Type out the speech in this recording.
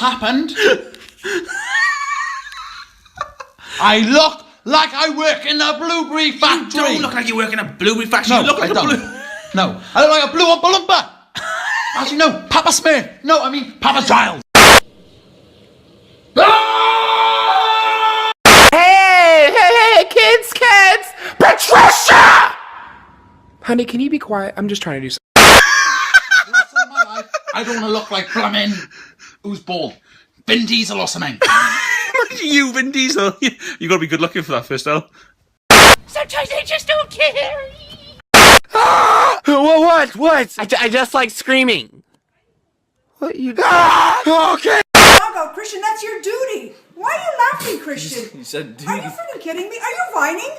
happened. I look like I work in a blueberry factory. You don't look like you work in a blueberry factory. No, You look like I don't. No, I look like a blue Oompa Loompa. Actually, no, Papa Smith. No, I mean Papa Giles. Hey, kids! Patricia! Honey, can you be quiet? I'm just trying to do something. I don't want to look like plumbing. Who's bald? Vin Diesel or something. You, Vin Diesel. You got to be good looking for that first, though. Sometimes I just don't care. What? I just like screaming. What you... Okay! Doggone, Christian, that's your duty. Why are you laughing, Christian? You said duty. Are you freaking kidding me? Are you whining?